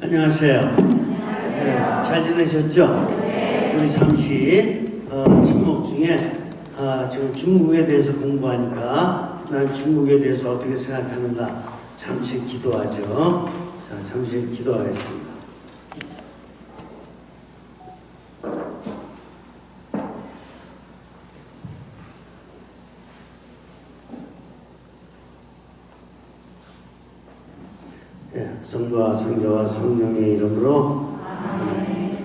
안녕하세요. 네, 잘 지내셨죠? 네. 우리 잠시 침묵 중에 지금 중국에 대해서 공부하니까 난 중국에 대해서 어떻게 생각하는가 잠시 기도하죠. 자, 잠시 기도하겠습니다. 성부와 성자와 성령의 이름으로 아멘.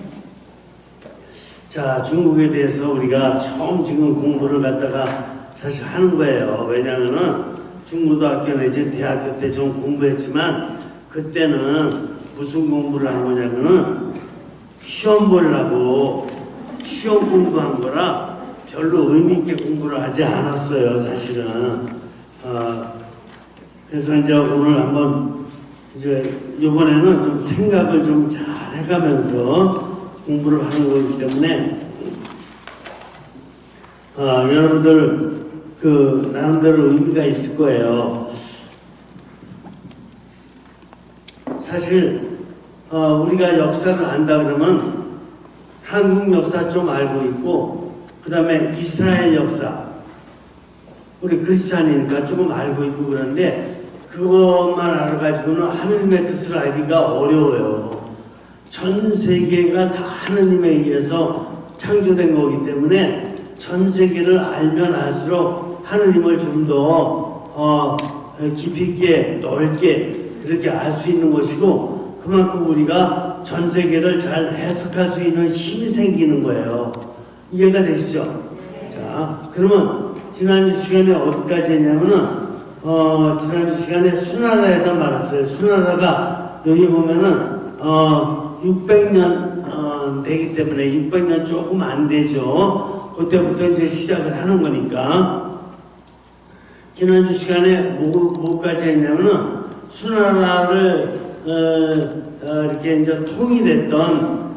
자, 중국에 대해서 우리가 처음 지금 공부를 갖다가 사실 하는 거예요. 왜냐하면은 중고등학교 내지 대학교 때 좀 공부했지만 그때는 무슨 공부를 한 거냐면은 시험 보려고 시험 공부한 거라 별로 의미 있게 공부를 하지 않았어요, 사실은. 그래서 이제 오늘 한번 이제 이번에는 좀 생각을 좀 잘 해가면서 공부를 하는 거기 때문에 여러분들 그 나름대로 의미가 있을 거예요. 사실 우리가 역사를 안다 그러면 한국 역사 좀 알고 있고 그 다음에 이스라엘 역사 우리 크리스찬이니까 조금 알고 있고 그런데 그것만 알아가지고는 하느님의 뜻을 알기가 어려워요. 전 세계가 다 하느님에 의해서 창조된 거기 때문에 전 세계를 알면 알수록 하느님을 좀 더 깊이 있게 넓게 그렇게 알 수 있는 것이고 그만큼 우리가 전 세계를 잘 해석할 수 있는 힘이 생기는 거예요. 이해가 되시죠? 자, 그러면 지난주 시간에 어디까지 했냐면은 지난주 시간에 수나라에다 말했어요. 수나라가 여기 보면은 600년 되기 때문에 600년 조금 안 되죠. 그때부터 이제 시작을 하는 거니까 지난주 시간에 뭐까지 했냐면은 수나라를 이렇게 이제 통일했던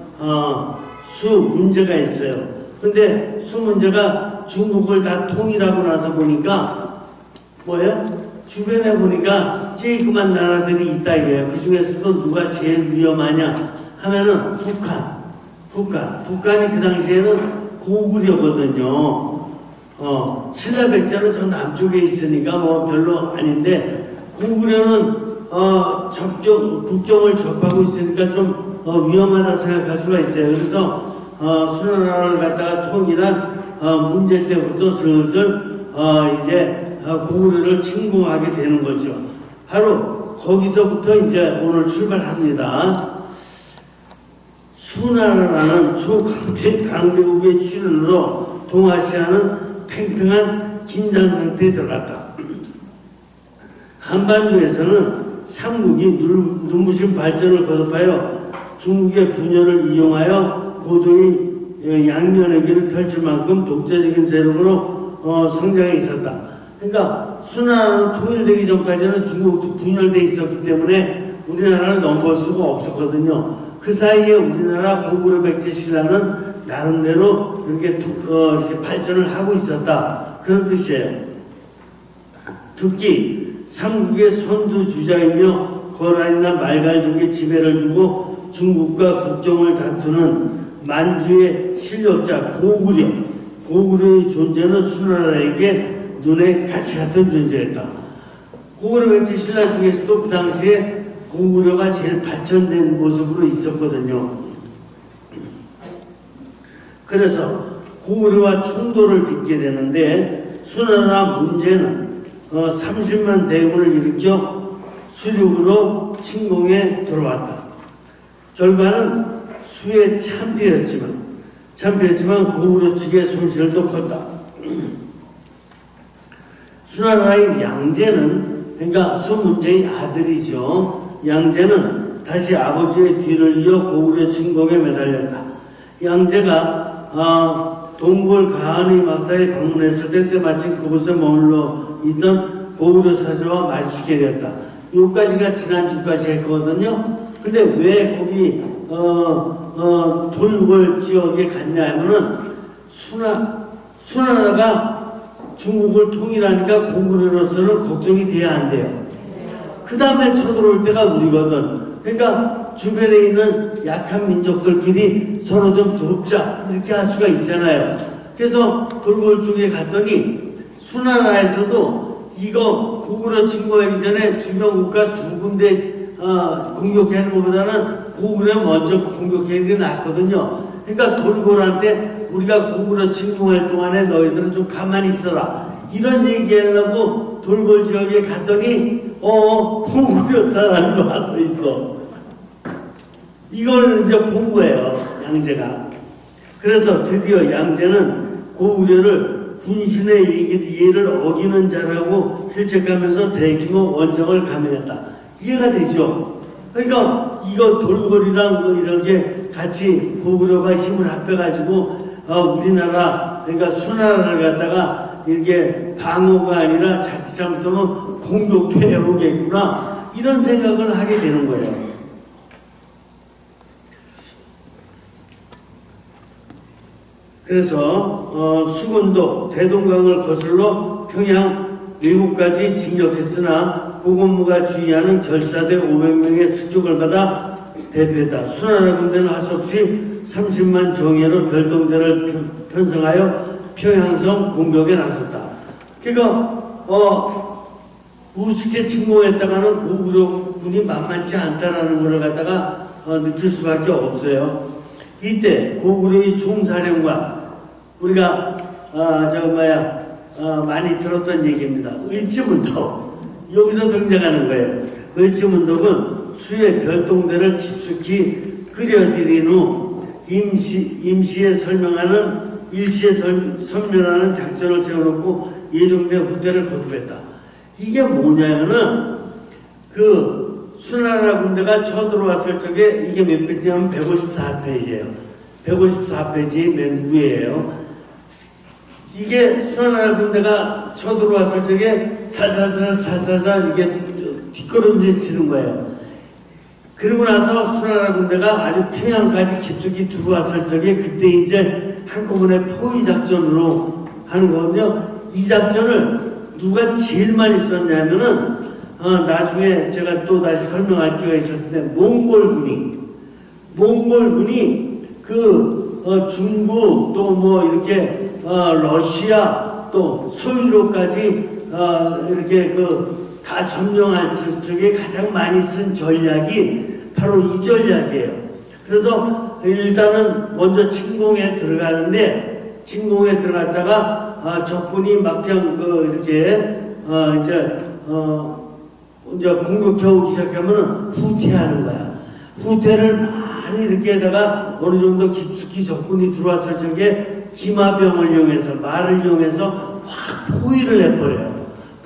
수 문제가 있어요. 근데 수 문제가 중국을 다 통일하고 나서 보니까 뭐예요? 주변에 보니까 쬐그만 나라들이 있다 이거예요. 그 중에서도 누가 제일 위험하냐 하면은 북한이 그 당시에는 고구려거든요. 신라 백제는 저 남쪽에 있으니까 뭐 별로 아닌데 고구려는 국경을 접하고 있으니까 좀 위험하다 생각할 수가 있어요. 그래서 수나라를 갖다가 통일한 문제 때부터 슬슬 이제 고구려를 침공하게 되는 거죠. 바로 거기서부터 이제 오늘 출발합니다. 수나라라는 초강대국의 출현으로 동아시아는 팽팽한 긴장 상태에 들어갔다. 한반도에서는 삼국이 눈부신 발전을 거듭하여 중국의 분열을 이용하여 고도의 양면의 펼칠 만큼 독자적인 세력으로 성장해 있었다. 그러니까 수나라는 통일되기 전까지는 중국도 분열되어 있었기 때문에 우리나라를 넘볼 수가 없었거든요. 그 사이에 우리나라 고구려 백제 신라는 나름대로 이렇게 발전을 하고 있었다. 그런 뜻이에요. 특히 삼국의 선두주자이며 거란이나 말갈족의 지배를 두고 중국과 국경을 다투는 만주의 실력자 고구려의 존재는 수나라에게 눈에 같이 같은 존재였다. 고구려 백제 신라 중에서도 그 당시에 고구려가 제일 발전된 모습으로 있었거든요. 그래서 고구려와 충돌을 빚게 되는데 수나라 문제는 30만 대군을 일으켜 수륙으로 침공에 들어왔다. 결과는 수에 참패였지만 고구려 측의 손실은 더 컸다. 수나라의 양제는 그러니까 수 문제의 아들이죠. 양제는 다시 아버지의 뒤를 이어 고구려 침공에 매달렸다. 양제가 동골 가한의 막사에 방문했을 때 마침 그곳에 머물러 있던 고구려 사제와 마주치게 되었다. 여기까지가 지난주까지 했거든요. 근데 왜 거기 동골 지역에 갔냐 하면은 수나라가 중국을 통일하니까 고구려로서는 걱정이 돼야 안 돼요. 그 다음에 쳐들어올 때가 우리거든. 그러니까 주변에 있는 약한 민족들끼리 서로 좀 돕자 이렇게 할 수가 있잖아요. 그래서 돌고래 쪽에 갔더니 수나라에서도 이거 고구려 침공하기 전에 주변 국가 두 군데 공격하는 것보다는 고구려 먼저 공격하는 게 낫거든요. 그러니까 돌고래한테 우리가 고구려 침공할 동안에 너희들은 좀 가만히 있어라 이런 얘기하려고 돌골 지역에 갔더니 고구려 사람이 와서 있어. 이걸 이제 본 거예요, 양제가. 그래서 드디어 양제는 고구려를 군신의 예를 어기는 자라고 실책하면서 대규모 원정을 감행했다. 이해가 되죠? 그러니까 이거 돌고리랑 뭐 이렇게 같이 고구려가 힘을 합해가지고 우리나라 그러니까 수나라를 갖다가 이렇게 방어가 아니라 자칫 잘못하면 공격도 해오겠구나 이런 생각을 하게 되는 거예요. 그래서 수군도 대동강을 거슬러 평양 외국까지 진격했으나 고건무가 주의하는 결사대 500명의 습격을 받아 대피했다. 수나라 군대는 할 수 없이 30만 정예로 별동대를 편성하여 평양성 공격에 나섰다. 그러니까 우습게 침공했다가는 고구려군이 만만치 않다라는 것을 갖다가 느낄 수밖에 없어요. 이때 고구려의 총사령관 우리가 많이 들었던 얘기입니다. 을지문덕 여기서 등장하는 거예요. 을지문덕은 수의 별동대를 깊숙이 끓여들인 후 일시에 선멸하는 작전을 세워놓고 예정대 후대를 거듭했다. 이게 뭐냐면은 그 수나라 군대가 쳐들어왔을 적에 이게 몇 페이지냐면 154페이지예요. 154페이지 맨 위에요. 이게 수나라 군대가 쳐들어왔을 적에 살살살 이게 뒷걸음질 거예요. 그리고 나서 수나라 군대가 아주 평양까지 깊숙이 들어왔을 적에 그때 이제 한꺼번에 포위 작전으로 하는 거거든요. 이 작전을 누가 제일 많이 썼냐면은 나중에 제가 또 다시 설명할 기회가 있을 텐데 몽골군이 그 중국 또 뭐 이렇게 러시아 또 소유로까지 이렇게 그 다 점령할 적에 가장 많이 쓴 전략이 바로 이 전략이에요. 그래서 일단은 먼저 침공에 들어가는데 침공에 들어갔다가 적군이 막상 이렇게 이제 공격해 오기 시작하면 후퇴하는 거야. 후퇴를 많이 이렇게 하다가 어느 정도 깊숙이 적군이 들어왔을 적에 기마병을 이용해서 말을 이용해서 확 포위를 해버려요.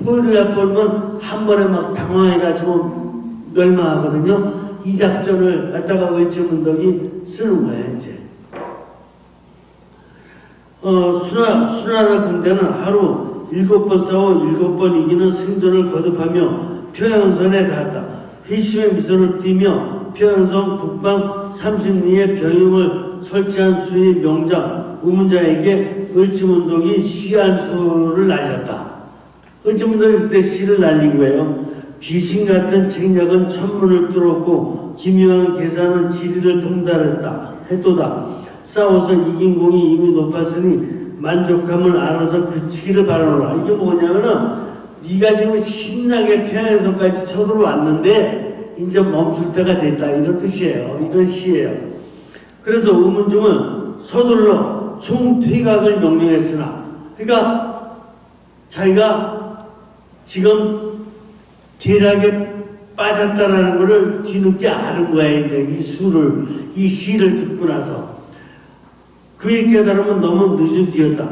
포위를 해버리면 한 번에 막 당황해가지고 멸망하거든요. 이 작전을 갖다가 을지문덕이 쓰는 거예요, 이제. 수나라 군대는 하루 7번 싸워 7번 이기는 승전을 거듭하며 평양선에 닿았다. 회심의 미소를 띠며 평양성 북방 30리에 병영을 설치한 수의 명장 우문자에게 을지문덕이 시 한 수를 날렸다. 을지문덕이 그때 시를 날린 거예요. 귀신 같은 책략은 천문을 뚫었고 기묘한 계산은 지리를 통달했다. 했도다. 싸워서 이긴 공이 이미 높았으니 만족함을 알아서 그치기를 바라노라. 이게 뭐냐면은 네가 지금 신나게 평양에서까지 쳐들어왔는데 이제 멈출 때가 됐다. 이런 뜻이에요. 이런 시예요. 그래서 우문중은 서둘러 총퇴각을 명령했으나 그러니까 자기가 지금 계략에 빠졌다라는 것을 뒤늦게 아는 거예요. 이제 이 시를 듣고 나서 그에 깨달으면 너무 늦은 뒤였다.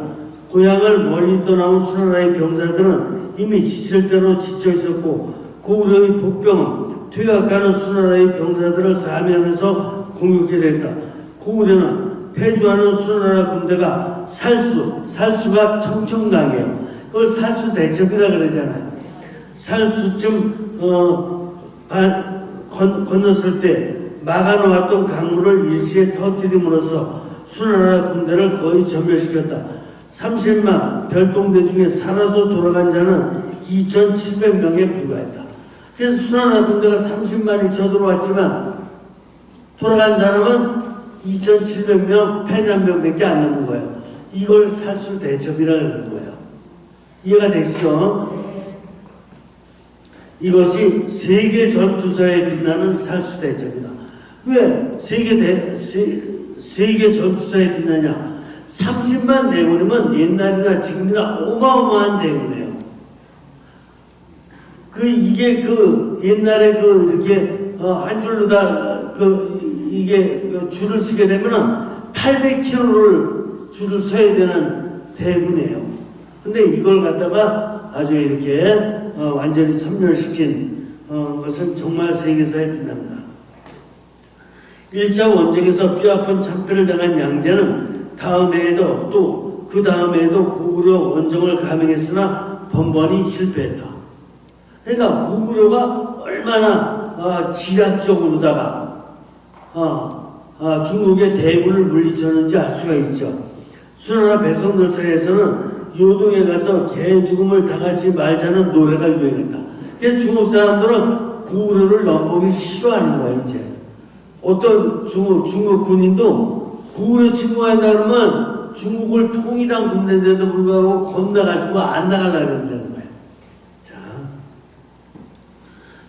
고향을 멀리 떠나온 수나라의 병사들은 이미 지칠 대로 지쳐 있었고 고구려의 복병은 퇴각하는 수나라의 병사들을 사면하면서 공격해 냈다. 고구려는 패주하는 수나라 군대가 살수가 청청강이에요. 그걸 살수 대첩이라 그러잖아요. 살수쯤 건넜을 때 막아놓았던 강물을 일시에 터뜨림으로써 수나라 군대를 거의 전멸시켰다. 30만 별동대 중에 살아서 돌아간 자는 2,700명에 불과했다. 그래서 수나라 군대가 30만이 쳐들어왔지만 돌아간 사람은 2,700명 패잔병밖에 안 남은 거예요. 이걸 살수대첩이라는 거예요. 이해가 되시죠? 이것이 세계 전투사에 빛나는 살수대첩이다. 왜 세계 전투사에 빛나냐? 30만 대군이면 옛날이나 지금이나 어마어마한 대군이에요. 이게 옛날에 이렇게 한 줄로 다 이게 줄을 서게 되면은 800km를 줄을 서야 되는 대군이에요. 근데 이걸 갖다가 아주 이렇게 완전히 섬멸시킨 것은 정말 세계사에 빛납니다. 1차 원정에서 뼈아픈 참패를 당한 양제는 다음 해에도 또 그 다음 해에도 고구려 원정을 감행했으나 번번이 실패했다. 그러니까 고구려가 얼마나 지략적으로다가 중국의 대군을 물리쳤는지 알 수가 있죠. 수나라 백성들 사이에서는 요동에 가서 개 죽음을 당하지 말자는 노래가 유행했다. 그래서 중국 사람들은 고구려를 넘보기 싫어하는 거야. 이제 어떤 중국 군인도 고구려 침공한다 그러면 중국을 통일한 군대인데도 불구하고 겁나가지고 안 나가려고 그런다는 거야. 자,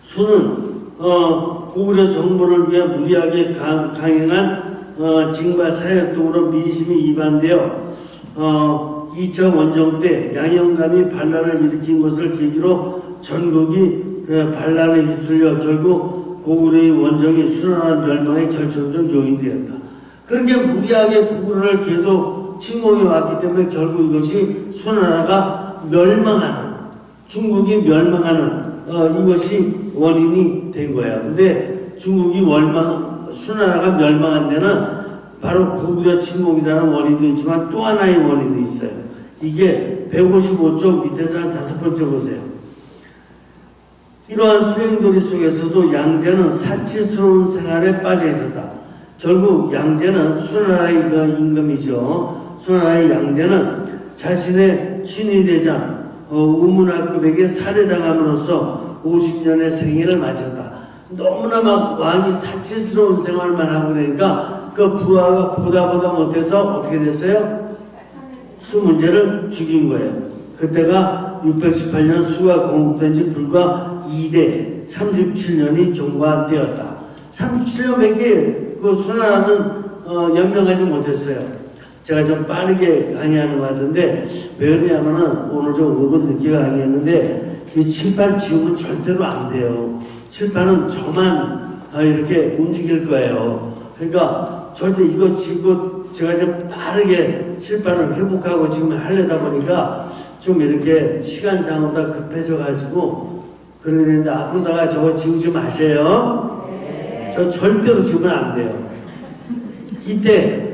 수는 고구려 정보를 위해 무리하게 강행한 징발 사역 등으로 민심이 이반되어 2차 원정 때 양영감이 반란을 일으킨 것을 계기로 전국이 반란에 휩쓸려 결국 고구려의 원정이 수나라 멸망의 결정적 요인이 되었다. 그렇게 무리하게 고구려를 계속 침공해 왔기 때문에 결국 이것이 수나라가 멸망하는, 중국이 멸망하는 이것이 원인이 된 거예요. 근데 수나라가 멸망한 데는 바로 고구려 침공이라는 원인도 있지만 또 하나의 원인도 있어요. 이게 155쪽 밑에서 한 5번째 보세요. 이러한 수행도리 속에서도 양제는 사치스러운 생활에 빠져 있었다. 결국 양제는 수나라의 임금이죠. 수나라의 양제는 자신의 친위대장 우문학급에게 살해당함으로써 50년의 생애를 마쳤다. 너무나 막 왕이 사치스러운 생활만 하고 그러니까 그 부하가 보다 못해서 어떻게 됐어요? 수문제를 죽인 거예요. 그때가 618년 수가 건국된 지 불과 2대 37년이 경과되었다. 37년밖에 그 수나라는 연명하지 못했어요. 제가 좀 빠르게 강의하는 것 같은데 왜 그러냐면은 오늘 좀 5분 늦게 강의했는데 이 칠판 지우면 절대로 안 돼요. 칠판은 저만 이렇게 움직일 거예요. 그러니까 절대 이거 지고 제가 좀 빠르게 칠판을 회복하고 지금 하려다 보니까 좀 이렇게 시간상으로 다 급해져 가지고 그래야 되는데 앞으로다가 저거 지우지 마세요. 저 절대로 지우면 안 돼요. 이때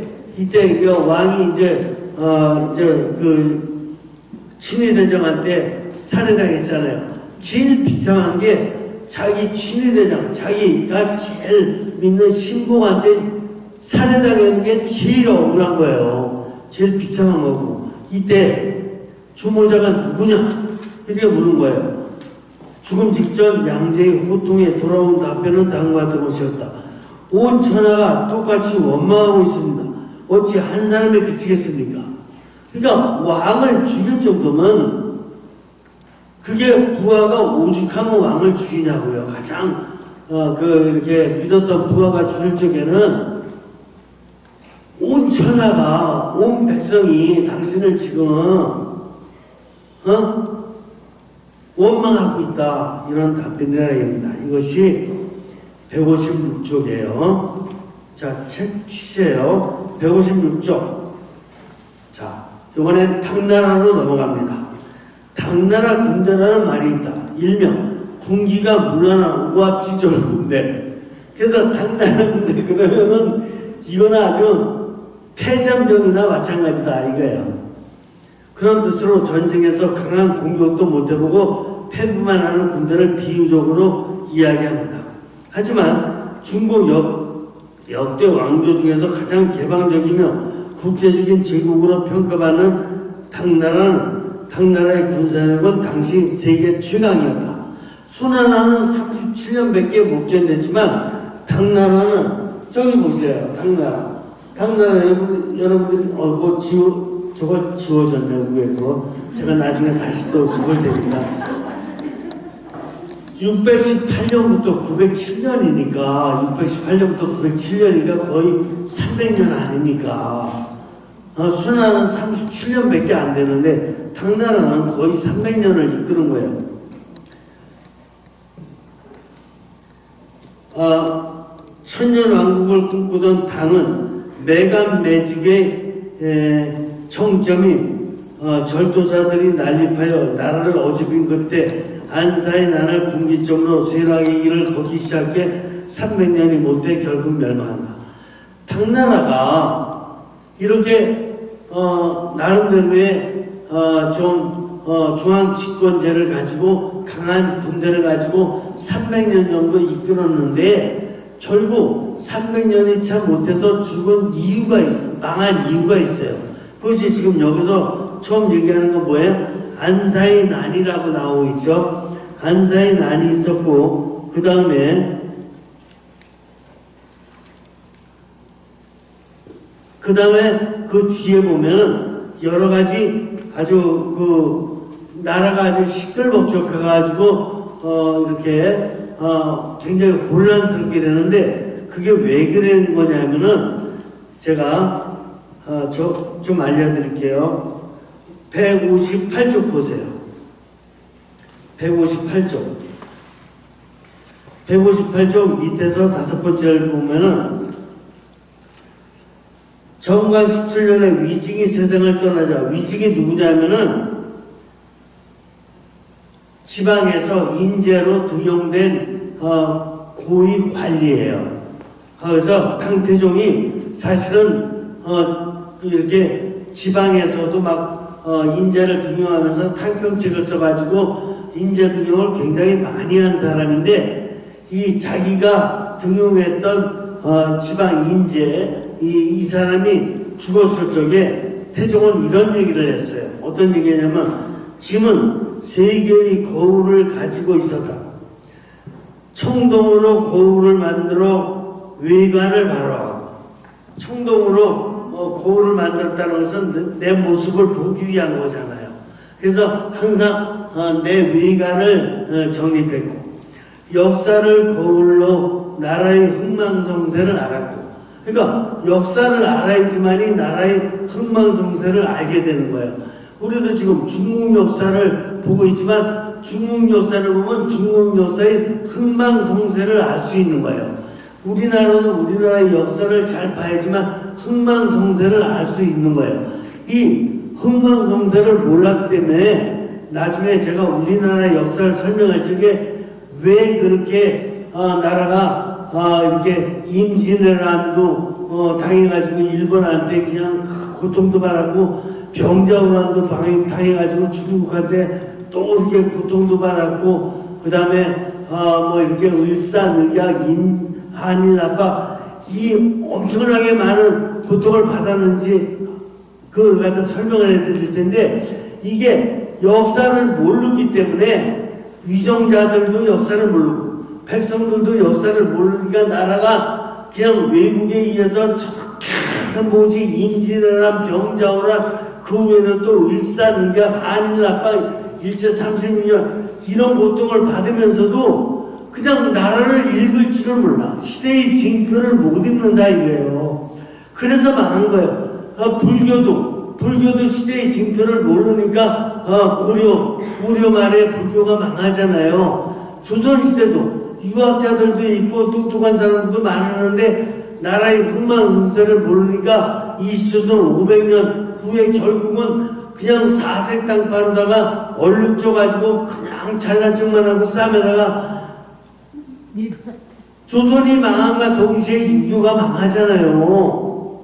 왕이 이제 그 친위대장한테 살해당했잖아요. 제일 비참한 게 자기 친위대장, 자기가 제일 믿는 신봉한테 살해당하는 게 제일 억울한 거예요. 제일 비참한 거고. 이때 주모자가 누구냐? 이렇게 물은 거예요. 죽음 직전 양제의 호통에 돌아온 답변은 다음과 같은 것이었다. 온 천하가 똑같이 원망하고 있습니다. 어찌 한 사람에 그치겠습니까? 그러니까 왕을 죽일 정도면 그게 부하가 오죽하면 왕을 죽이냐고요. 가장 이렇게 믿었던 부하가 죽일 적에는 온 천하가, 온 백성이 당신을 지금 원망하고 있다. 이런 답변이라 합니다. 이것이 156쪽이에요. 자, 책 취재요. 156쪽. 자, 이번엔 당나라로 넘어갑니다. 당나라 군대라는 말이 있다. 일명 군기가 물러난 우압지졸 군대. 그래서 당나라 군대 그러면은 이거는 아주 패잔병이나 마찬가지다 이거예요. 그런 뜻으로 전쟁에서 강한 공격도 못 해보고 패부만 하는 군대를 비유적으로 이야기합니다. 하지만 중국 역대 왕조 중에서 가장 개방적이며 국제적인 제국으로 평가받는 당나라의 군사력은 당시 세계 최강이었다. 수나라는 37년밖에 못 견뎠지만 당나라는 저기 보세요. 당나라 여러분들이 저걸 지워졌네 위에 거. 제가 나중에 다시 또 저걸 됩니다. 618년부터 907년이니까 618년부터 907년이니까 거의 300년 아닙니까? 수나라는 37년밖에 안 되는데 당나라는 거의 300년을 이끄는 거예요. 천년 왕국을 꿈꾸던 당은 매간매직의 청점이 절도사들이 난립하여 나라를 어집인 그때 안사의 난을 분기점으로 쇠락의 길을 걷기 시작해 300년이 못돼 결국 멸망한다. 당나라가 이렇게 나름대로의 중앙 집권제를 가지고 강한 군대를 가지고 300년 정도 이끌었는데 결국 300년이 차 못해서 죽은 이유가 있어요. 망한 이유가 있어요. 그것이 지금 여기서 처음 얘기하는 건 뭐예요? 안사의 난이라고 나오고 있죠. 안사의 난이 있었고 그 다음에 그 뒤에 보면은 여러 가지 아주 나라가 아주 시끌벅적해가지고 이렇게 굉장히 혼란스럽게 되는데 그게 왜 그런 거냐면은 제가 좀 알려드릴게요. 158쪽 보세요. 158쪽 밑에서 5번째를 보면은 정관 17년에 위증이 세상을 떠나자. 위증이 누구냐면은 지방에서 인재로 등용된 고위 관리예요. 그래서 탕태종이 사실은 이렇게 지방에서도 막 인재를 등용하면서 탕평책을 써가지고 인재 등용을 굉장히 많이 한 사람인데 이 자기가 등용했던 지방 인재 이 사람이 죽었을 적에 태종은 이런 얘기를 했어요. 어떤 얘기냐면 짐은 3개의 거울을 가지고 있었다. 청동으로 거울을 만들어 외관을 바로하고 청동으로 거울을 만들었다는 것은 내 모습을 보기 위한 거잖아요. 그래서 항상 내 외관을 정립했고 역사를 거울로 나라의 흥망성쇠를 알았고 그러니까 역사를 알아야지만이 나라의 흥망성쇠를 알게 되는 거예요. 우리도 지금 중국 역사를 보고 있지만 중국 역사를 보면 중국 역사의 흥망성쇠를 알 수 있는 거예요. 우리나라도 우리나라의 역사를 잘 봐야지만 흥망성쇠를 알 수 있는 거예요. 이 흥망성쇠를 몰랐기 때문에 나중에 제가 우리나라 역사를 설명할 적에 왜 그렇게 나라가 이렇게 임진왜란도 당해가지고 일본한테 그냥 고통도 받았고 병자호란도 당해가지고 중국한테 또 이렇게 고통도 받았고 그 다음에 뭐 이렇게 을사늑약 한일합파 이 엄청나게 많은 고통을 받았는지 그걸 갖다 설명을 해드릴 텐데 이게 역사를 모르기 때문에 위정자들도 역사를 모르고 백성들도 역사를 모르니까 나라가 그냥 외국에 의해서 저렇게 뭐지 임진왜란 병자호란 그 후에는 또 을사늑약 한일합파 일제 36년 이런 고통을 받으면서도 그냥 나라를 읽을 줄을 몰라. 시대의 징표를 못 읽는다 이거예요. 그래서 망한 거예요. 불교도 시대의 징표를 모르니까 고려 말에 불교가 망하잖아요. 조선시대도 유학자들도 있고 똑똑한 사람들도 많았는데 나라의 흥망성쇠를 모르니까 이 조선 500년 후에 결국은 그냥 사색 땅파로다가 얼룩 쪄가지고 그냥 잘난 척만 하고 싸매다가 조선이 망한과 동시에 유교가 망하잖아요.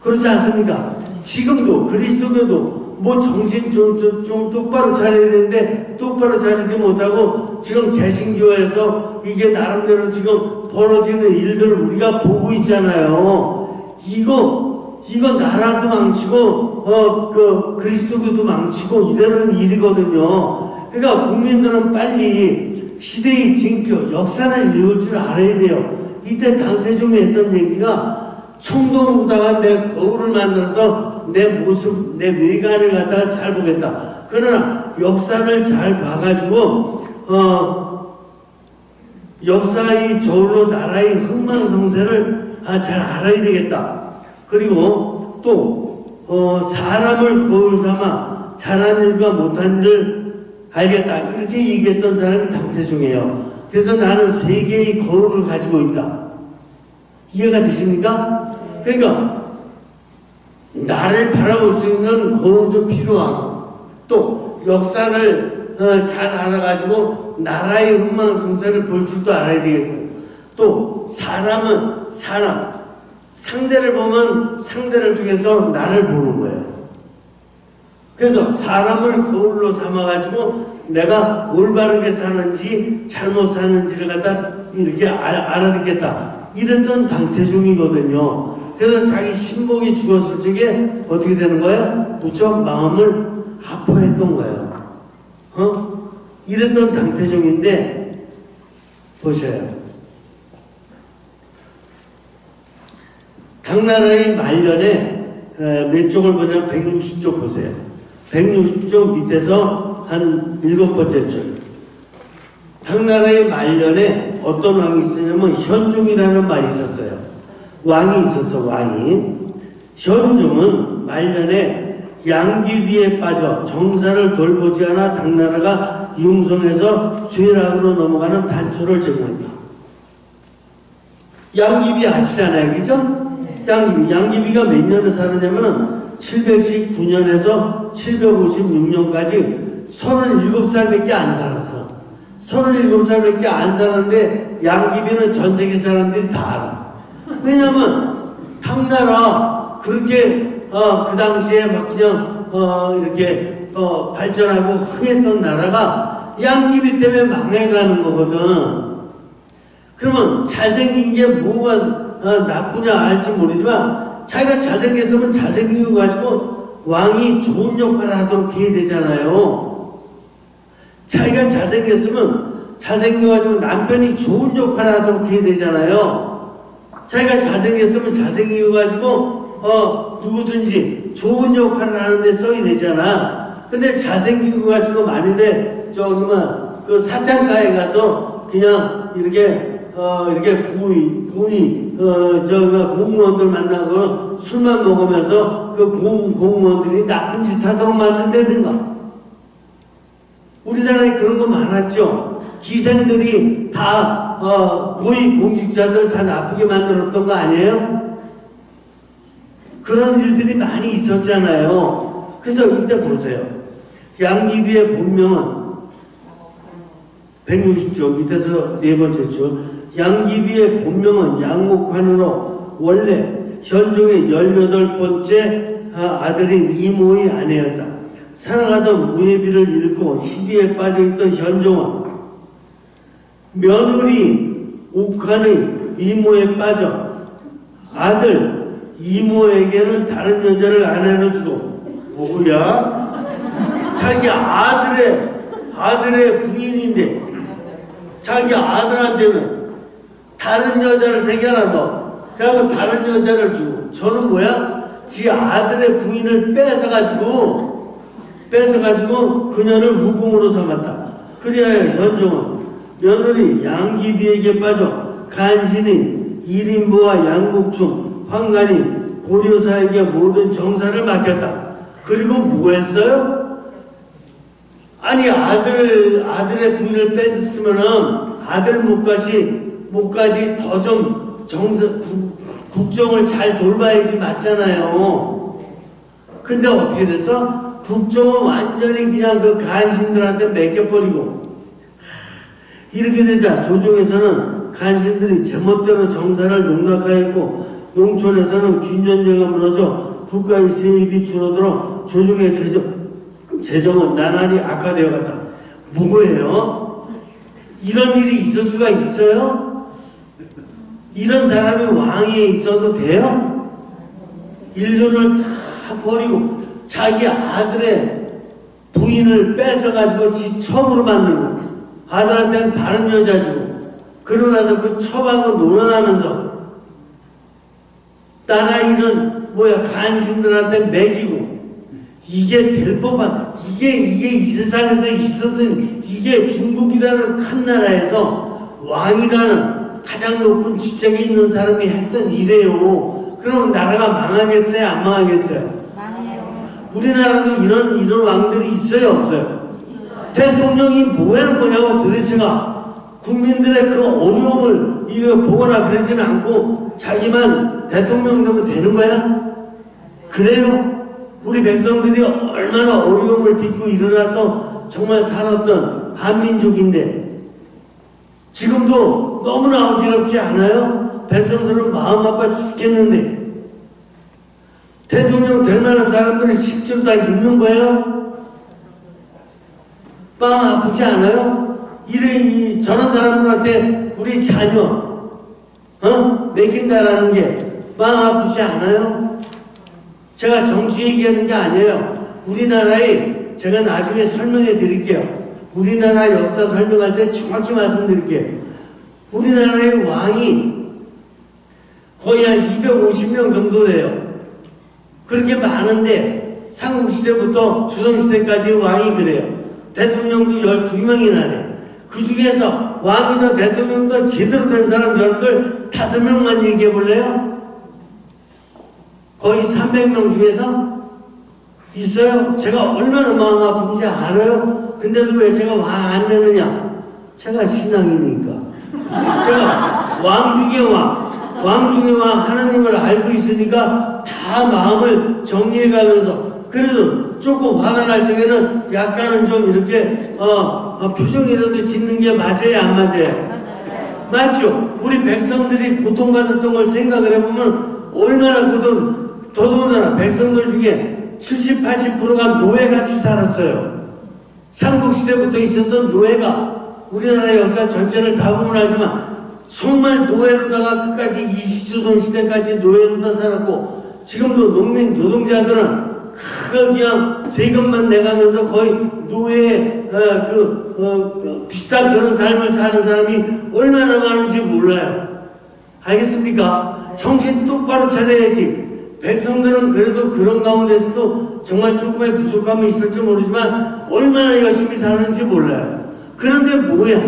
그렇지 않습니까? 지금도 그리스도교도 뭐 정신 좀 똑바로 차려야 되는데 똑바로 차리지 못하고 지금 개신교에서 이게 나름대로 지금 벌어지는 일들을 우리가 보고 있잖아요. 이거 나라도 망치고 그리스도교도 망치고 이러는 일이거든요. 그러니까 국민들은 빨리 시대의 징표, 역사를 읽을 줄 알아야 돼요. 이때 당태종이 했던 얘기가 청동으로다가 내 거울을 만들어서 내 모습, 내 외관을 갖다가 잘 보겠다. 그러나 역사를 잘 봐가지고 역사의 저울로 나라의 흥망성쇠를 잘 알아야 되겠다. 그리고 또 사람을 거울 삼아 잘한 일과 못한 일을 알겠다. 이렇게 얘기했던 사람이 당태종이에요. 그래서 나는 세 개의 거울을 가지고 있다. 이해가 되십니까? 그러니까 나를 바라볼 수 있는 거울도 필요하고 또 역사를 잘 알아가지고 나라의 흥망성쇠를 볼 줄도 알아야 되겠고 또 사람은 사람 상대를 보면 상대를 통해서 나를 보는 거예요. 그래서 사람을 거울로 삼아가지고 내가 올바르게 사는지 잘못 사는지를 갖다 이렇게 알아듣겠다. 이랬던 당태종이거든요. 그래서 자기 신복이 죽었을 적에 어떻게 되는 거예요? 무척 마음을 아파했던 거예요. 이랬던 당태종인데 보셔요. 당나라의 말년에 몇 쪽을 보냐면 160쪽 보세요. 160쪽 밑에서 한 7번째 줄. 당나라의 말년에 어떤 왕이 있었냐면 현종이라는 말이 있었어요. 왕이 있었어, 왕이. 현종은 말년에 양귀비에 빠져 정사를 돌보지 않아 당나라가 융성해서 쇠락으로 넘어가는 단초를 제공했다. 양귀비 아시잖아요, 그죠? 양귀비가 몇 년을 살았냐면은 719년에서 756년까지 37살밖에 안 살았어. 37살밖에 안 살았는데 양귀비는 전 세계 사람들이 다 알아. 왜냐면 당나라 그렇게 그 당시에 막 그냥 이렇게 발전하고 흥했던 나라가 양귀비 때문에 망해가는 거거든. 그러면 잘생긴 게 뭐가 나쁘냐 알지 모르지만 자기가 잘생겼으면 잘생긴 거 가지고 왕이 좋은 역할을 하도록 해야 되잖아요. 자기가 잘생겼으면 잘생겨가지고 남편이 좋은 역할을 하도록 해야 되잖아요. 자기가 잘생겼으면 잘생겨가지고 누구든지 좋은 역할을 하는데 써야 되잖아. 근데 잘생긴 거 가지고 만일에 그 사창가에 가서 그냥 이렇게 고위 공무원들 만나고 술만 먹으면서 그 공무원들이 나쁜 짓 하도록 만든다든가. 우리나라에 그런 거 많았죠. 기생들이 다 고위 공직자들 다 나쁘게 만들었던 거 아니에요? 그런 일들이 많이 있었잖아요. 그래서 이때 보세요. 양귀비의 본명은 160조 밑에서 네 번째 줄. 양귀비의 본명은 양목환으로 원래 현종의 18번째 아들인 이모의 아내였다. 사랑하던 무예비를 잃고 시기에 빠져있던 현종은 며느리 옥환의 이모에 빠져 아들 이모에게는 다른 여자를 아내로 주고 뭐야? 자기 아들의 부인인데 자기 아들한테는 다른 여자를 새겨놔. 그리고 다른 여자를 주고 저는 뭐야? 지 아들의 부인을 뺏어가지고 그녀를 후궁으로 삼았다. 그리하여 현종은 며느리 양귀비에게 빠져 간신인 일인보와 양국충 황간인 고려사에게 모든 정사를 맡겼다. 그리고 뭐 했어요? 아니 아들의 부인을 뺏었으면은 아들 목까지 더 좀 국정을 잘 돌봐야지 맞잖아요. 근데 어떻게 됐어? 국정은 완전히 그냥 그 간신들한테 맡겨버리고 이렇게 되자 조정에서는 간신들이 제멋대로 정사를 농락하였고 농촌에서는 균전제가 무너져 국가의 세입이 줄어들어 조정의 재정은 나날이 악화되어 갔다. 뭐예요? 이런 일이 있을 수가 있어요? 이런 사람이 왕위에 있어도 돼요? 인륜을 다 버리고 자기 아들의 부인을 뺏어가지고 지 처음으로 만들고 아들한테는 다른 여자 주고, 그러고 나서 그 처방을 놀아나면서 나라 이런 간신들한테 먹이고, 이게 될 법한, 이게 이 세상에서 있었던, 이게 중국이라는 큰 나라에서 왕이라는 가장 높은 직책에 있는 사람이 했던 일이에요. 그러면 나라가 망하겠어요? 안 망하겠어요? 망해요. 우리나라도 이런 왕들이 있어요? 없어요? 대통령이 뭐 하는 거냐고 도대체가 국민들의 그 어려움을 보거나 그러지는 않고 자기만 대통령 되면 되는 거야? 그래요? 우리 백성들이 얼마나 어려움을 딛고 일어나서 정말 살았던 한민족인데 지금도 너무나 어지럽지 않아요? 백성들은 마음 아파 죽겠는데 대통령 될 만한 사람들은 실제로 다 있는 거예요? 마음 아프지 않아요? 저런 사람들한테 우리 자녀 맡긴다라는 게 마음 아프지 않아요? 제가 정치 얘기하는 게 아니에요. 우리나라의 제가 나중에 설명해 드릴게요. 우리나라 역사 설명할 때 정확히 말씀드릴게요. 우리나라의 왕이 거의 한 250명 정도 돼요. 그렇게 많은데 삼국시대부터 조선시대까지 왕이 그래요. 대통령도 12명이나 돼. 그 중에서 왕이든 대통령이든 제대로 된 사람 여러분들 5명만 얘기해 볼래요? 거의 300명 중에서 있어요? 제가 얼마나 마음 아픈지 알아요? 근데도 왜 제가 왕 안 내느냐? 제가 신앙이니까. 제가 왕 중에 왕 하나님을 알고 있으니까 다 마음을 정리해 가면서 그래도 조금 화가 날 적에는 약간은 좀 이렇게 표정이라도 짓는 게 맞아요? 안 맞아요? 맞죠? 우리 백성들이 고통받았던 걸 생각을 해보면 얼마나 더더군다나 백성들 중에 70, 80%가 노예같이 살았어요. 삼국시대부터 있었던 노예가 우리나라 역사 전체를 다 보면 알지만 정말 노예로다가 끝까지 이시조선 시대까지 노예로다 살았고 지금도 농민 노동자들은 그냥 세금만 내가면서 거의 노예 비슷한 그런 삶을 사는 사람이 얼마나 많은지 몰라요. 알겠습니까? 정신 똑바로 차려야지. 백성들은 그래도 그런 가운데서도 정말 조금의 부족함이 있을지 모르지만 얼마나 열심히 사는지 몰라요. 그런데 뭐야?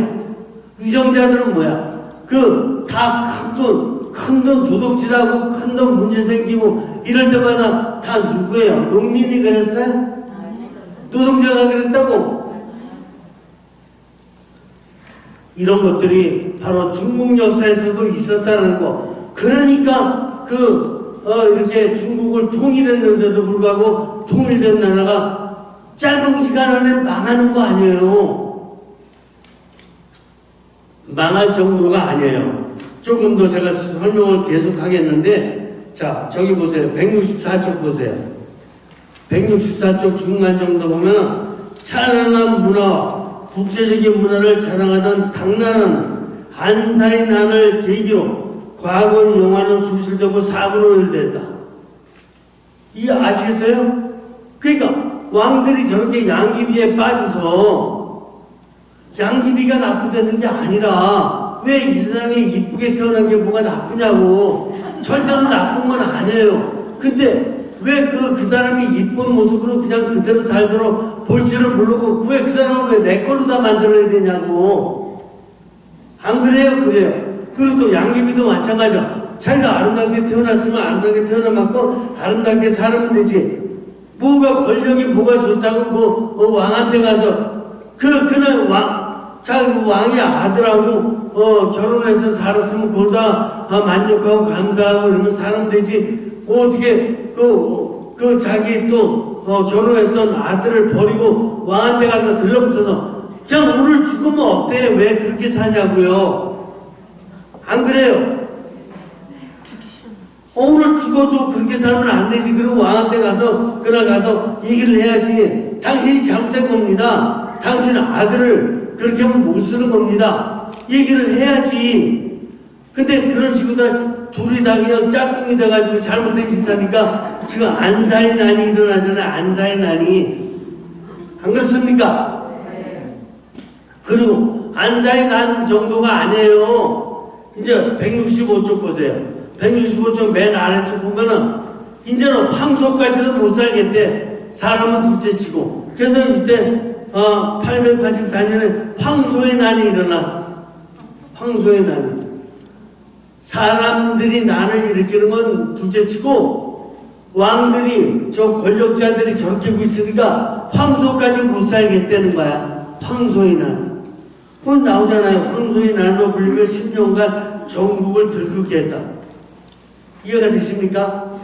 위정자들은 뭐야? 다 큰 돈 도둑질하고 큰 돈 문제 생기고 이럴 때마다 다 누구예요? 농민이 그랬어요? 노동자가 그랬다고? 이런 것들이 바로 중국 역사에서도 있었다는 거. 그러니까 이렇게 중국을 통일했는데도 불구하고 통일된 나라가 짧은 시간 안에 망하는 거 아니에요. 망할 정도가 아니에요. 조금 더 제가 설명을 계속 하겠는데, 자, 저기 보세요. 164쪽 보세요. 164쪽 중간 정도 보면 찬란한 문화와 국제적인 문화를 자랑하던 당나라는 한사의 난을 계기로 과거의 영화는 소실되고 사고로 일된다. 이 아시겠어요? 그러니까 왕들이 저렇게 양귀비에 빠져서 양귀비가 나쁘다는 게 아니라 왜 이 세상에 이쁘게 태어난 게 뭐가 나쁘냐고. 절대로 나쁜 건 아니에요. 근데 왜 그 사람이 이쁜 모습으로 그냥 그대로 살도록 볼 줄을 모르고 왜 그 사람을 왜 내 걸로 다 만들어야 되냐고. 안 그래요? 그래요. 그리고 또 양귀비도 마찬가지야. 자기가 아름답게 태어났으면 아름답게 태어나만큼 아름답게 살면 되지. 뭐가 권력이 뭐가 좋다고 왕한테 가서 그날 자기 왕의 아들하고 결혼해서 살았으면 그걸 다 만족하고 감사하고 이러면 사는 되지. 어떻게 자기 또 결혼했던 아들을 버리고 왕한테 가서 들러붙어서 그냥 오늘 죽으면 어때? 왜 그렇게 사냐고요? 안 그래요? 오늘 죽어도 그렇게 살면 안 되지. 그리고 왕한테 가서 그날 가서 얘기를 해야지. 당신이 잘못된 겁니다. 당신은 아들을 그렇게 하면 못 쓰는 겁니다. 얘기를 해야지. 근데 그런 식으로 둘이 다 그냥 짝꿍이 돼가지고 잘못된 짓 하니까 지금 안사의 난이 일어나잖아요. 안사의 난이. 안 그렇습니까? 그리고 안사에 난 정도가 아니에요. 이제 165쪽 보세요. 165쪽 맨 아래쪽 보면은 이제는 황소까지도 못 살겠대. 사람은 둘째 치고. 그래서 이때 884년에 황소의 난이 일어나. 황소의 난이. 사람들이 난을 일으키는 건 둘째 치고 왕들이 저 권력자들이 저렇게 하고 있으니까 황소까지 못 살겠다는 거야. 황소의 난. 그건 나오잖아요. 황소의 난으로 불리며 10년간 전국을 들끓게 했다. 이해가 되십니까?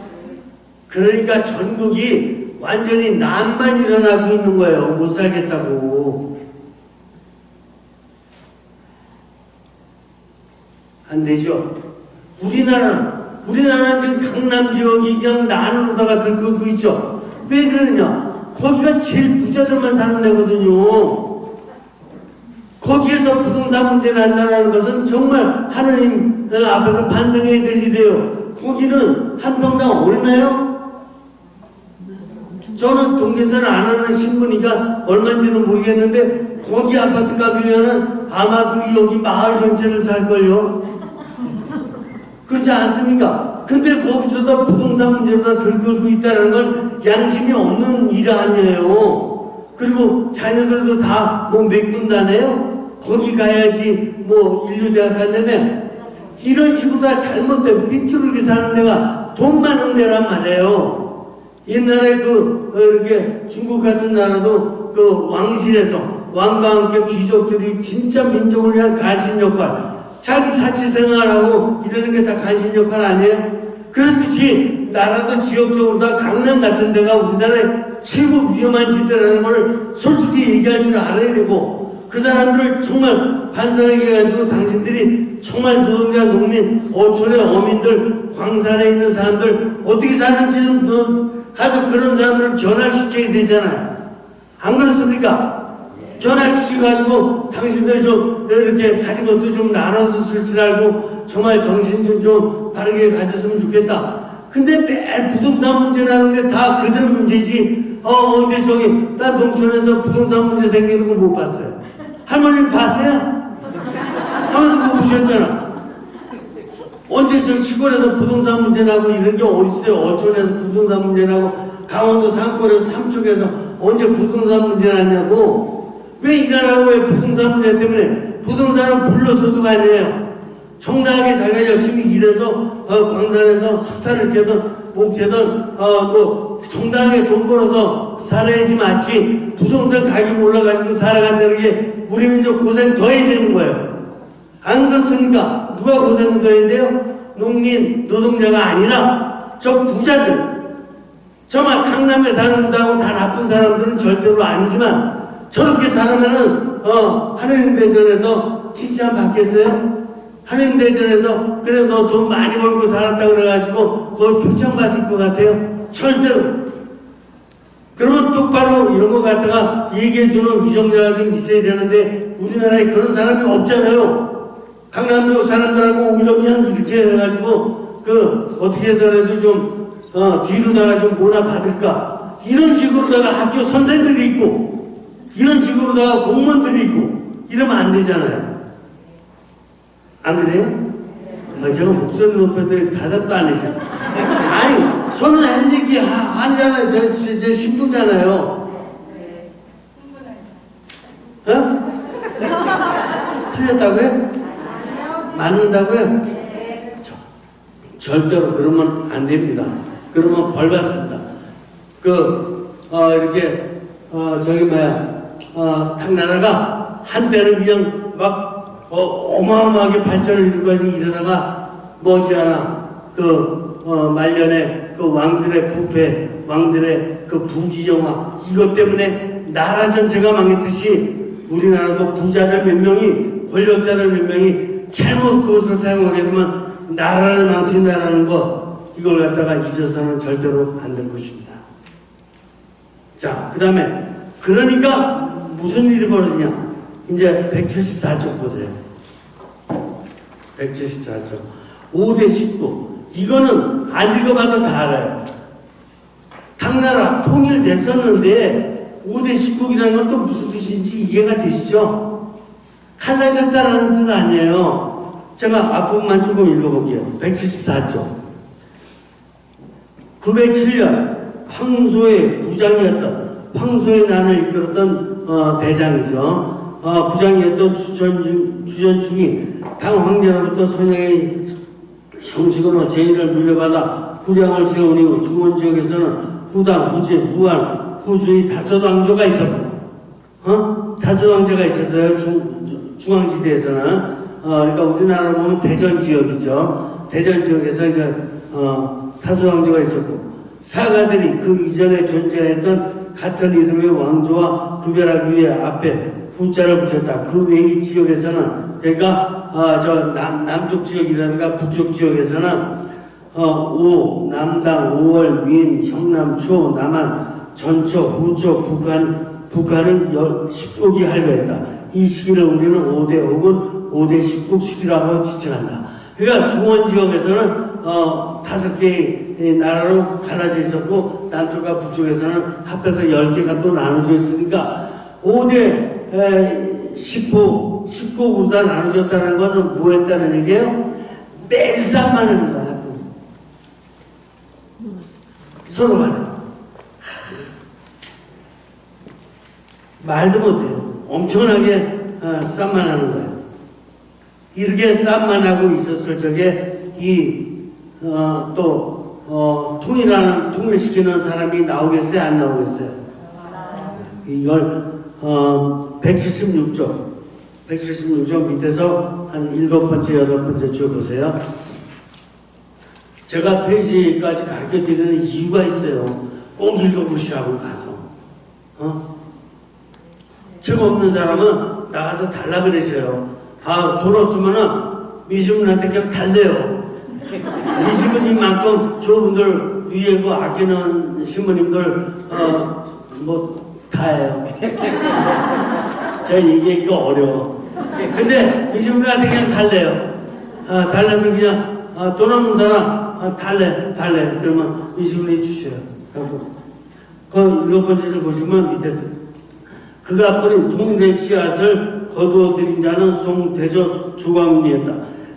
그러니까 전국이 완전히 난만 일어나고 있는 거예요. 못 살겠다고. 안 되죠? 우리나라는 지금 강남 지역이 그냥 난으로다가 들끓고 있죠. 왜 그러느냐? 거기가 제일 부자들만 사는 데거든요. 거기에서 부동산 문제를 한다는 것은 정말 하나님 앞에서 반성해야 될 일이에요. 거기는 한 평당 얼마요? 저는 동계산을 안 하는 신분이니까 얼마인지는 모르겠는데 거기 아파트 값이면은 아마 여기 마을 전체를 살걸요. 그렇지 않습니까? 근데 거기서도 부동산 문제보다 들끓고 있다는 건 양심이 없는 일 아니에요. 그리고 자녀들도 다 뭐 메꾼다네요. 거기 가야지 뭐 인류대학 간다며. 이런 식으로 다 잘못된 삐뚤게 사는 데가 돈 많은 데란 말이에요. 옛날에 이렇게 중국 같은 나라도 왕실에서 왕과 함께 귀족들이 진짜 민족을 위한 간신 역할, 자기 사치 생활하고 이러는 게 다 간신 역할 아니에요? 그렇듯이 나라도 지역적으로 다 강남 같은 데가 우리나라의 최고 위험한 짓이라는 걸 솔직히 얘기할 줄 알아야 되고, 그 사람들을 정말 반성하게 해가지고 당신들이 정말 노동자, 농민, 어촌의 어민들, 광산에 있는 사람들 어떻게 사는지는 가서 그런 사람들을 견학시켜야 되잖아요. 안 그렇습니까? 견학시켜가지고 당신들 좀 이렇게 가진 것도 좀 나눠서 쓸 줄 알고 정말 정신 좀 바르게 가졌으면 좋겠다. 근데 매일 부동산 문제라는 게 다 그들 문제지. 근데 저기 나 농촌에서 부동산 문제 생기는 거 못 봤어요. 할머님 봤어요? 할머니도 못 보셨잖아. 언제 저 시골에서 부동산 문제 나고 이런 게 어딨어요? 어촌에서 부동산 문제 나고 강원도 산골에서 삼척에서 언제 부동산 문제 났냐고. 왜 일하라고 왜 부동산 문제 때문에. 부동산은 불로소득 아니에요. 정당하게 자기가 열심히 일해서 광산에서 석탄을 캐든 뭐 캐든 정당하게 돈 벌어서 살아야지 맞지. 부동산 가격이 올라가지고 살아간다는 게 우리 민족 고생 더 해야 되는 거예요. 안 그렇습니까? 누가 고생 더 해야 돼요? 농민, 노동자가 아니라 저 부자들. 정말 강남에 산다고 다 나쁜 사람들은 절대로 아니지만 저렇게 살면은 하느님 대전에서 칭찬 받겠어요? 하느님 대전에서 그래 너 돈 많이 벌고 살았다 그래가지고 거기 표창 받을 것 같아요? 절대로. 그러면 똑바로 이런 거 갖다가 얘기해주는 위정자가 좀 있어야 되는데 우리나라에 그런 사람이 없잖아요. 강남 쪽 사람들하고 오히려 그냥 이렇게 해가지고 어떻게 해서라도 좀 뒤로다가 좀 뭐나 받을까 이런 식으로다가 학교 선생들이 있고 이런 식으로다가 공무원들이 있고 이러면 안 되잖아요. 안 그래요? 제가 목소리 높여도 대답도 안 하시죠. 아니 저는 할 얘기 아니잖아요. 제 신부잖아요. 틀렸다고요? 맞는다고요? 절대로 그러면 안 됩니다. 그러면 벌 받습니다. 이렇게 당나라가 한때는 그냥 막 어마어마하게 발전을 이루고서 이러다가 머지않아 말년에 왕들의 부패, 왕들의 부귀영화 이것 때문에 나라 전체가 망했듯이 우리나라도 부자들 몇 명이 권력자들 몇 명이 잘못 그것을 사용하게 되면 나라를 망친다는 것 이걸 갖다가 잊어서는 절대로 안 될 것입니다. 자, 그 다음에 그러니까 무슨 일이 벌어지냐? 이제 174쪽 보세요. 174쪽 5대 19 이거는 안 읽어봐도 다 알아요. 당나라 통일됐었는데 5대 19이라는 건 또 무슨 뜻인지 이해가 되시죠? 갈라졌다라는 뜻 아니에요. 제가 앞부분만 조금 읽어볼게요. 174조. 907년 황소의 부장이었던, 황소의 난을 이끌었던 대장이죠. 부장이었던 주전충이 당 황제로부터 선양의 형식으로 제의를 물려받아 후량을 세운 이후 중원 지역에서는 후당, 후지, 후한, 후주의 다섯 왕조가 있었고, 다섯 왕조가 있었어요. 중앙지대에서는. 그러니까 우리나라로 보면 대전 지역이죠. 대전 지역에서 이제 다섯 왕조가 있었고, 사가들이 그 이전에 존재했던 같은 이름의 왕조와 구별하기 위해 앞에 후자를 붙였다. 그 외의 지역에서는, 그러니까 남쪽 지역이라든가 북쪽 지역에서는 오, 남당, 5월, 민, 형남, 초, 남한, 전초, 후초, 북한은 10국이 할거했다. 이 시기를 우리는 5대 혹은 5대 10국 시기라고 지칭한다. 그러니까 중원 지역에서는 5개의 나라로 갈라져 있었고, 남쪽과 북쪽에서는 합해서 10개가 또 나눠져 있으니까 5대 10국으로 다 나눠졌다는 것은 뭐 했다는 얘기예요? 매일 싸움만 하는 거야. 서로 간에. 말도 못해요. 엄청나게 싸움만 하는 거예요. 이렇게 싸움만 하고 있었을 적에 통일시키는 사람이 나오겠어요? 안 나오겠어요? 이걸 176조 밑에서 한 7번째, 8번째 줄 보세요. 제가 페이지까지 가르쳐드리는 이유가 있어요. 꼭 읽어보시라고 가서. 책 없는 사람은 나가서 달라 그러셔요. 돈 없으면은 미신분한테 그냥 달래요. 미신분님만큼 교우분들 위에 그 아끼는 신부님들 다 해요. 제가 얘기하기가 어려워. 근데 미신분한테 그냥 달래요. 달래서 그냥 돈 없는 사람 달래. 그러면 미신분이 주셔요. 그 7번째 줄 보시면 밑에 그가 뿌린 통일의 씨앗을 거두어 들인 자는 송대저 조광훈이었다.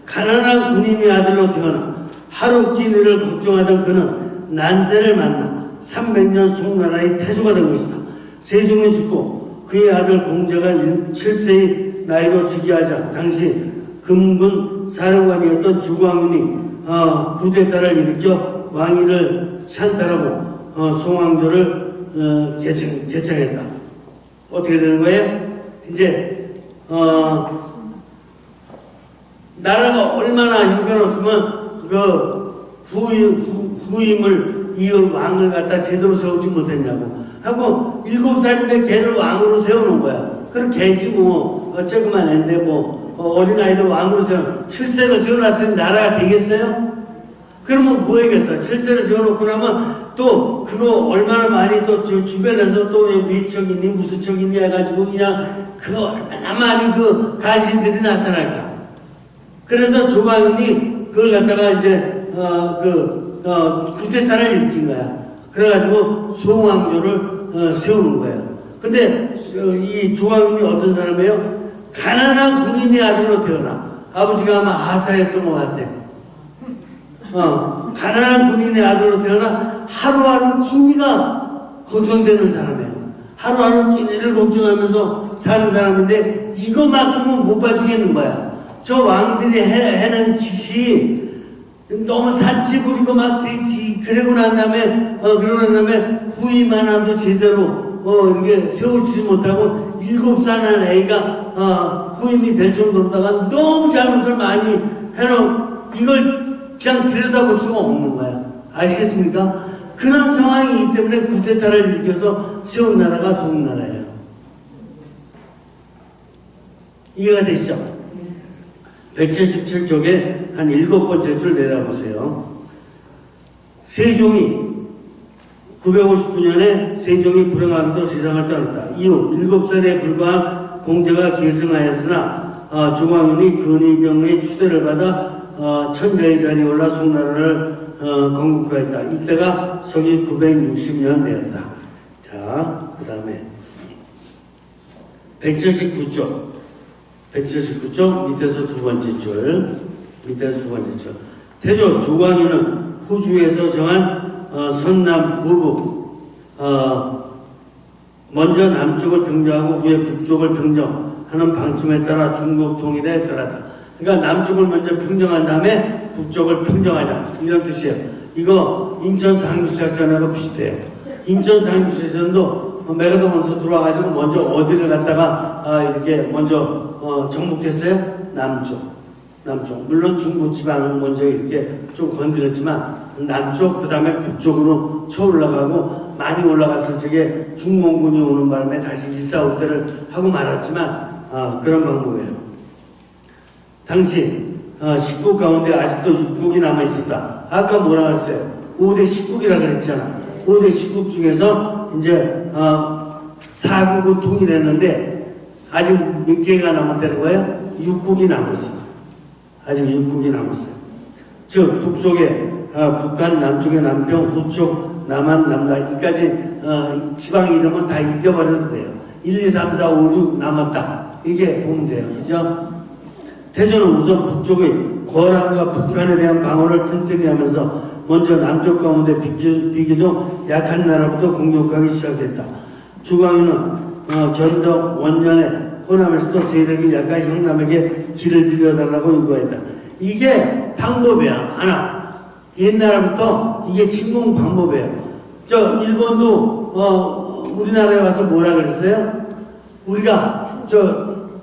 가난한 군인의 아들로 태어나 하루끼니를 걱정하던 그는 난세를 만나 300년 송나라의 태조가 된 것이다. 세종이 죽고 그의 아들 공자가 7세의 나이로 즉위하자 당시 금군 사령관이었던 조광훈이 쿠데타를 일으켜 왕위를 찬탈하고 송왕조를 개창했다. 어떻게 되는 거예요? 이제 나라가 얼마나 형편없으면 그 후임을 이을 왕을 갖다 제대로 세우지 못했냐고 하고 7살인데 걔를 왕으로 세우는 거야. 그럼 걔지 뭐 조그만 앤데 어린아이를 왕으로 7세를 세워놨으니 나라가 되겠어요? 그러면 뭐 하겠어? 7세를 세워놓고 나면 또 그거 얼마나 많이 또 주변에서 또 위척이니 무슨 척이니 해가지고 그냥 그 얼마나 많이 그 가진들이 나타날까. 그래서 조광훈이 그걸 갖다가 이제 쿠데타를 일으킨 거야. 그래가지고 송왕조를 세우는 거예요. 근데 이 조광훈이 어떤 사람이에요? 가난한 군인의 아들로 태어나. 아버지가 아마 하사였던 것 같아. 가난한 군인의 아들로 태어나 하루하루 끼니가 걱정되는 사람이에요. 하루하루 끼니를 걱정하면서 사는 사람인데 이거만큼은 못 봐주겠는 거야. 저 왕들이 해는 짓이 너무 산지 부리고 막 그러고 난 다음에 후임 하나도 제대로 이렇게 세우지 못하고 7살 난 애가 후임이 될 정도로다가 너무 잘못을 많이 해놓은 이걸 그냥 들여다볼 수가 없는 거야. 아시겠습니까? 그런 상황이기 때문에 쿠데타를 일으켜서 세운 나라가 송나라예요. 이해가 되시죠? 177쪽에 한 7번째 줄 내려보세요. 세종이 959년에 세종이 불행하게도 세상을 떠났다. 이후 7살에 불과한 공자가 계승하였으나 조광훈이 근위병의 추대를 받아 천자의 자리에 올라 송나라를 건국하였다. 이때가 서기 960년 되었다. 자, 그 다음에 179쪽 179쪽 밑에서 두 번째 줄. 태조 조광유는 후주에서 정한 선남 부북 먼저 남쪽을 평정하고 후에 북쪽을 평정하는 방침에 따라 중국 통일에 따랐다. 그러니까 남쪽을 먼저 평정한 다음에 북쪽을 평정하자 이런 뜻이에요. 이거 인천 상륙작전하고 비슷해요. 인천 상륙작전도 메가더먼서 들어와가지고 먼저 어디를 갔다가 이렇게 먼저 정복했어요? 남쪽. 물론 중부 지방은 먼저 이렇게 좀 건드렸지만 남쪽 그 다음에 북쪽으로 쳐 올라가고 많이 올라갔을 적에 중공군이 오는 바람에 다시 일사후퇴를 하고 말았지만 그런 방법이에요. 당시 10국 가운데 아직도 6국이 남아있었다. 아까 뭐라 그랬어요? 5대 10국이라고 그랬잖아. 5대 10국 중에서 이제 4국은 통일했는데 아직 몇 개가 남았다는 거예요? 6국이 남았어요. 아직 6국이 남았어요. 즉 북쪽에 북한, 남쪽에 남평, 후쪽, 남한, 남다 이까지 지방 이름은 다 잊어버려도 돼요. 1, 2, 3, 4, 5, 6 남았다. 이게 보면 돼요. 그죠? 태조는 우선 북쪽의 거란과 북한에 대한 방어를 튼튼히 하면서 먼저 남쪽 가운데 비교적 약한 나라부터 공격하기 시작했다. 조광유는 견덕 원년에 호남에서도 세력이 약한 형남에게 길을 빌려달라고 요구했다. 이게 방법이야. 하나. 옛날부터 이게 침공 방법이에요. 일본도 우리나라에 와서 뭐라 그랬어요? 우리가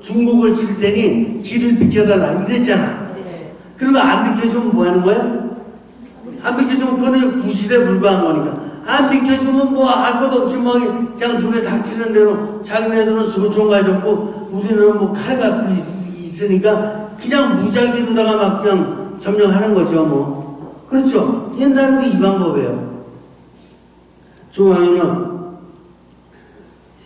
중국을 칠 테니 길을 비켜달라 이랬잖아. 그리고 안 비켜주면 뭐 하는 거야? 안 비켜주면 그건 구실에 불과한 거니까. 안 비켜주면 뭐 할 것도 없지 뭐 그냥 눈에 닥치는 대로 자기네들은 수구총 가졌고 우리는 뭐 칼 갖고 있으니까 그냥 무작위로다가 막 그냥 점령하는 거죠 뭐. 그렇죠. 옛날에도 이 방법이에요. 조광유는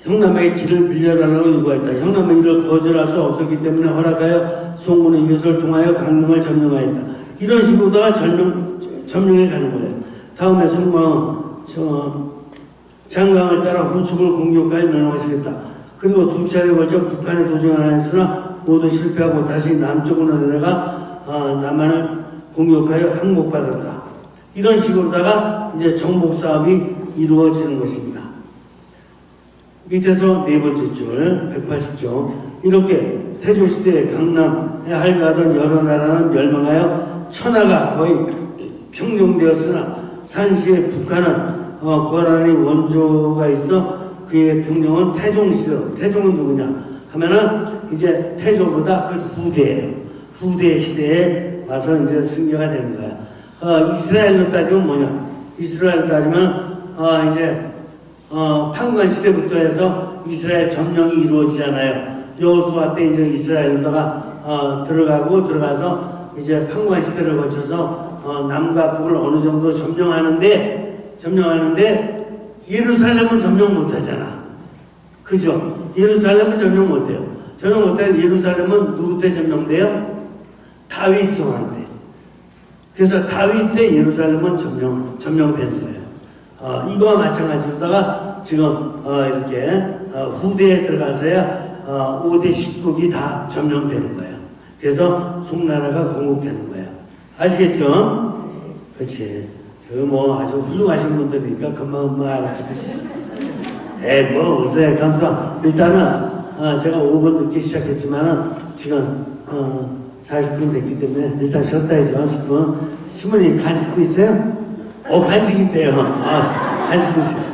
형남에게 길을 빌려달라고 요구했다. 형남은 이를 거절할 수 없었기 때문에 허락하여 송군의 이웃을 통하여 강릉을 점령하였다. 이런 식으로다가 점령해 가는 거예요. 다음에 송광은 장강을 따라 후축을 공격하여 멸망시켰다. 그리고 두 차례에 걸쳐 북한에 도전하였으나 모두 실패하고 다시 남쪽으로 내려가 남한을 공격하여 항복받았다. 이런 식으로다가 이제 정복 사업이 이루어지는 것입니다. 밑에서 네 번째 줄 180쪽 이렇게 태조시대에 강남에 할가하던 여러 나라는 멸망하여 천하가 거의 평정되었으나 산시에 북한은 거란의 원조가 있어 그의 평정은 태종시대로. 태종은 누구냐 하면은 이제 태조보다 그 후대 시대에 와서 이제 승려가 되는 거야. 이스라엘로 따지면 뭐냐? 이스라엘로 따지면 이제 판관 시대부터 해서 이스라엘 점령이 이루어지잖아요. 여호수아 때 이제 이스라엘로다가 들어가서 이제 판관 시대를 거쳐서 남과 북을 어느 정도 점령하는데 예루살렘은 점령 못하잖아. 그죠? 예루살렘은 점령 못해요. 점령 못해. 예루살렘은 누구 때 점령돼요? 다윗 왕 때. 그래서 다윗 때 예루살렘은 점령되는 거예요. 이거와 마찬가지로다가 지금 이렇게 후대에 들어가서야 5대 10국이 다 점령되는 거예요. 그래서 송나라가 건국되는 거예요. 아시겠죠? 그렇지. 뭐 아주 훌륭하신 분들이니까 금방 알아듣으시죠. 어서 감사. 일단은 제가 5분 늦게 시작했지만은 지금 40분 됐기 때문에 일단 쉬었다 해줘. 10분. 신부님 간식도 있어요? 간식 있대요. 간식 드시고.